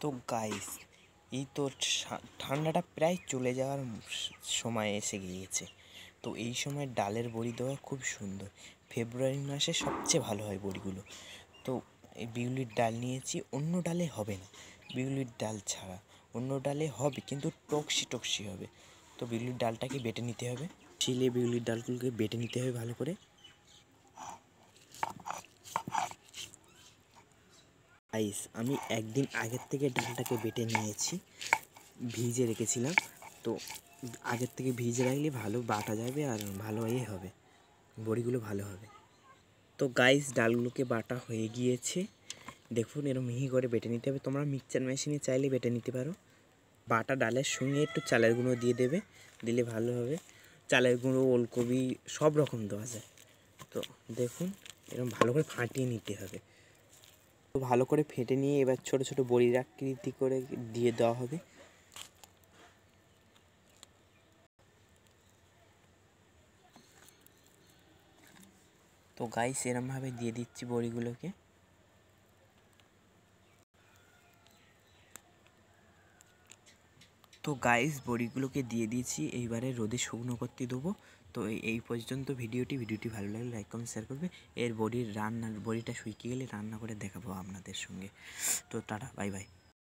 তো গাইস, এই তো ঠান্ডাটা প্রায় চলে যাওয়ার সময় এসে গিয়েছে। তো এই সময় ডালের বড়ি দেওয়া খুব সুন্দর। ফেব্রুয়ারি মাসে সবচেয়ে ভালো হয় বড়িগুলো। তো এই বিউলির ডাল নিয়েছি, অন্য ডালে হবে না, বিউলির ডাল ছাড়া অন্য ডালে হবে কিন্তু টকসি টকসি হবে। তো বিউলির ডালটাকে বেটে নিতে হবে, শিলে বিউলির ডালগুলোকে বেটে নিতে হবে ভালো করে। গাইস, আমি একদিন আগের থেকে ডালটাকে বেটে নিয়েছি, ভিজে রেখেছিলাম। তো আগের থেকে ভিজে রাখলে ভালো বাটা যাবে আর ভালো হবে, বড়িগুলো ভালো হবে। তো গাইস, ডালগুলোকে বাটা হয়ে গিয়েছে, দেখুন এরকম মিহি করে বেটে নিতে হবে। তোমরা মিক্সচার মেশিনে চাইলে বেটে নিতে পারো। বাটা ডালের সঙ্গে একটু চালের গুঁড়ো দিয়ে দেবে, দিলে ভালো হবে। চালের গুঁড়ো, ওলকপি সব রকম দেওয়া যায়। তো দেখুন এরকম ভালো করে ফাটিয়ে নিতে হবে। তো ভালো করে ফেটে নিয়ে এবার ছোট ছোট বড়ির আকৃতি করে দিয়ে দেওয়া হবে। তো গাইস, এরমভাবে দিয়ে দিচ্ছি বড়িগুলোকে। তো গাইস, বড়িগুলোকে দিয়ে দিয়েছি, এইবারে রোদে শুকনো করতে দেবো। তো এই পর্যন্ত ভিডিওটি ভালো লাগলে লাইক কমেন্ট শেয়ার করবে। বড়িটা শুকিয়ে গেলে রান্না করে দেখাবো আপনাদের সঙ্গে। তো টাটা, বাই বাই।